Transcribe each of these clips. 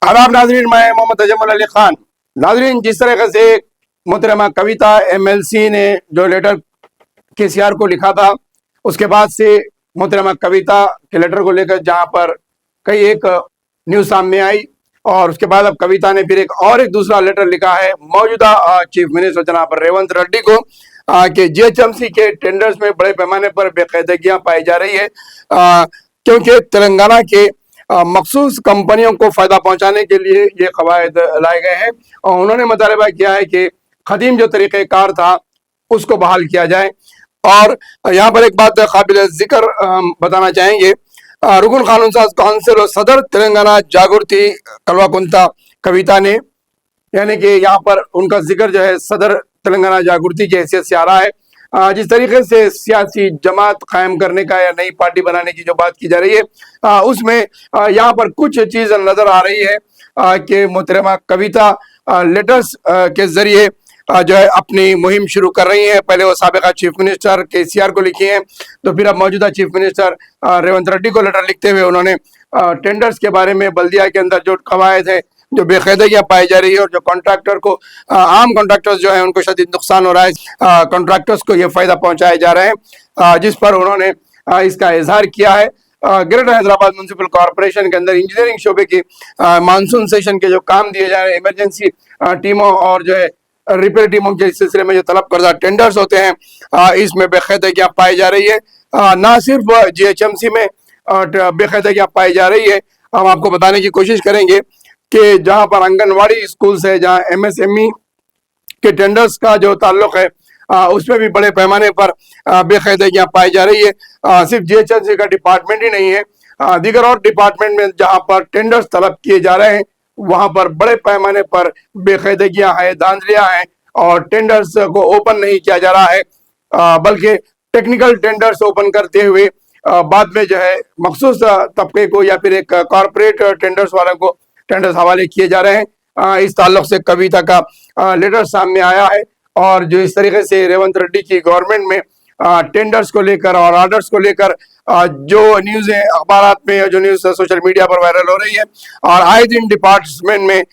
आदाब नाजरीन, मैं मोहम्मद तजम्मुल अली खान। नाजरीन, जिस तरह से मोहतरमा कविता MLC ने जो लेटर KCR को लिखा था, उसके बाद से मोहतरमा कविता के लेटर को लेकर जहां पर कई एक न्यूज़ सामने आई, और उसके बाद अब कविता ने फिर एक दूसरा लेटर लिखा है मौजूदा चीफ मिनिस्टर जनाब रेवंत रेड्डी को कि GHMC के टेंडर्स में बड़े पैमाने पर बेकायदगियां पाई जा रही है, क्योंकि तेलंगाना के मखसूस कंपनियों को फायदा पहुंचाने के लिए ये कवायद लाए गए हैं, और उन्होंने मुतालबा किया है कि कदीम जो तरीक़ेकार था उसको बहाल किया जाए। और यहाँ पर एक बात काबिल जिक्र बताना चाहेंगे, रुकन कानून साज काउंसिल और सदर तेलंगाना जागृति कल्वाकुंता कविता ने, यानी कि यहाँ पर उनका जिक्र जो है सदर तेलंगाना जागृति की हैसियत से आ रहा है। जिस तरीके से सियासी जमात कायम करने का या नई पार्टी बनाने की जो बात की जा रही है, उसमें यहाँ पर कुछ चीज नजर आ रही है कि मोहतरमा कविता लेटर्स के जरिए जो है अपनी मुहिम शुरू कर रही है। पहले वो साबिका चीफ मिनिस्टर KCR को लिखी है, तो फिर अब मौजूदा चीफ मिनिस्टर रेवंत रेड्डी को लेटर लिखते हुए उन्होंने टेंडर्स के बारे में, बल्दिया के अंदर जो कवायद है, जो बेकायदगियां पाई जा रही है, और जो कॉन्ट्रैक्टर को आम कॉन्ट्रैक्टर्स जो है उनको शदीद नुकसान हो रहा है, कॉन्ट्रैक्टर्स को ये फायदा पहुंचाए जा रहे हैं, जिस पर उन्होंने इसका इजहार किया है। ग्रेटर हैदराबाद म्युनिसिपल कॉरपोरेशन के अंदर इंजीनियरिंग शोबे की मानसून सेशन के जो काम दिए जा रहे हैं, इमरजेंसी टीमों और जो है रिपेयर टीमों के सिलसिले में जो तलब करदा टेंडर्स होते हैं, इसमें बेकायदगियां पाई जा रही है। ना सिर्फ GHMC में बेकायदगियां पाई जा रही है, हम आपको बताने की कोशिश करेंगे कि जहां पर आंगनवाड़ी स्कूल से, जहां MSME के टेंडर्स का जो ताल्लुक है, उसमें भी बड़े पैमाने पर बेकायदगियां पाई जा रही है। सिर्फ GHMC का डिपार्टमेंट ही नहीं है, दीगर और डिपार्टमेंट में जहां पर टेंडर्स तलब किए जा रहे हैं, वहां पर बड़े पैमाने पर बेकायदगियां हैं, धांधलियां हैं, और टेंडर्स को ओपन नहीं किया जा रहा है, बल्कि टेक्निकल टेंडर्स ओपन करते हुए बाद में जो है मखसूस तबके को या फिर एक कॉर्पोरेट टेंडर्स वालों को टेंडर्स हवाले किए जा रहे हैं। इस ताल्लुक से कविता का लेटर सामने आया है, और जो इस तरीके से रेवंत रेड्डी की गवर्नमेंट में टेंडर्स को लेकर और ऑर्डर्स को लेकर जो न्यूज़ है अखबारात में, जो न्यूज़ सोशल मीडिया पर वायरल हो रही है, और आए दिन डिपार्टमेंट में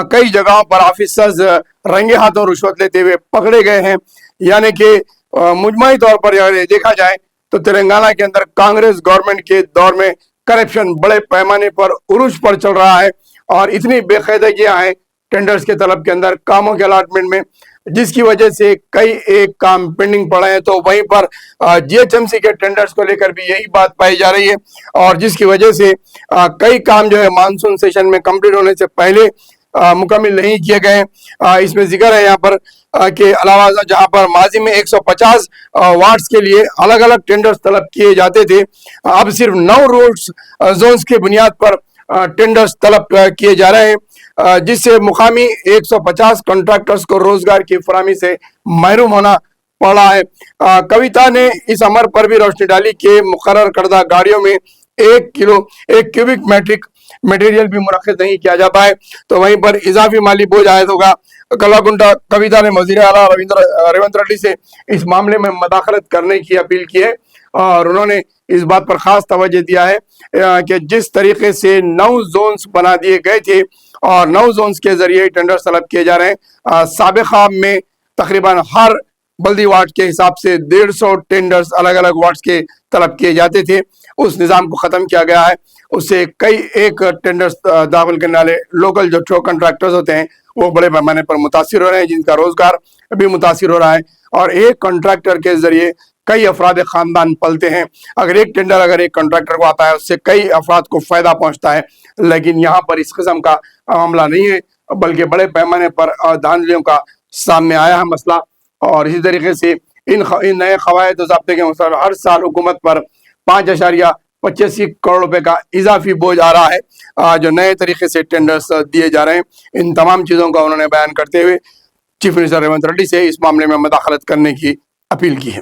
कई जगहों पर ऑफिसर्स रंगे हाथों रिश्वत लेते हुए पकड़े गए हैं। यानी कि मुजमई तौर पर अगर देखा जाए तो तेलंगाना के अंदर कांग्रेस गवर्नमेंट के दौर में करप्शन बड़े पैमाने पर उरूज पर चल रहा है, और इतनी बेकायदगियां हैं टेंडर्स के तलब के अंदर, कामों के अलॉटमेंट में, जिसकी वजह से कई एक काम पेंडिंग पड़े हैं। तो वहीं पर GHMC के टेंडर्स को लेकर भी यही बात पाई जा रही है, और जिसकी वजह से कई काम जो है मानसून सेशन में कंप्लीट होने से पहले मुकम्मल नहीं किए गए। इसमें जिक्र है यहाँ पर कि अलावा जहाँ पर माजी में 150 वार्ड्स के लिए अलग अलग टेंडर्स तलब किए जाते थे, अब सिर्फ 9 रोड्स जोन्स की बुनियाद पर टेंडर्स तलब किए जा रहे हैं, जिससे मुकामी 150 कॉन्ट्रैक्टर्स को रोजगार की फराहमी से महरूम होना पड़ा है। कविता ने इस अमर पर भी रोशनी डाली कि मुकर्रर करदा गाड़ियों में 1 क्यूबिक मेट्रिक मटेरियल भी मुनक्किद नहीं किया जाता है, तो वहीं पर इजाफी माली बोझ आयद होगा। कल्वाकुंता कविता ने वज़ीर आला रेवंत रेड्डी से इस मामले में मदाखलत करने की अपील की है, और उन्होंने इस बात पर खास तवज्जो दिया है कि जिस तरीके से 9 जोन्स बना दिए गए थे, और 9 जोन्स के जरिए टेंडर तलब किए जा रहे हैं। साबिका में तकरीबन हर बल्दी वार्ड के हिसाब से 150 टेंडर्स अलग अलग वार्ड्स के तलब किए जाते थे, उस निज़ाम को ख़त्म किया गया है। उससे कई एक टेंडर्स दाखिल करने वाले लोकल जो ट्रो कॉन्ट्रैक्टर्स होते हैं वो बड़े पैमाने पर मुतासिर हो रहे हैं, जिनका रोजगार भी मुतासिर हो रहा है, और एक कॉन्ट्रैक्टर के जरिए कई अफराद खानदान पलते हैं। अगर एक टेंडर अगर एक कॉन्ट्रैक्टर को आता है, उससे कई अफराद को फायदा पहुंचता है, लेकिन यहाँ पर इस किस्म का मामला नहीं है, बल्कि बड़े पैमाने पर धांधलियों का सामने आया है मसला। और इसी तरीके से इन नए कवायद ज़ाब्ते के अनुसार हर साल हुकूमत पर 5.85 करोड़ रुपए का इजाफी बोझ आ रहा है, जो नए तरीके से टेंडर्स दिए जा रहे हैं। इन तमाम चीज़ों का उन्होंने बयान करते हुए चीफ मिनिस्टर रेवंत रेड्डी से इस मामले में मदाखलत करने की अपील की है।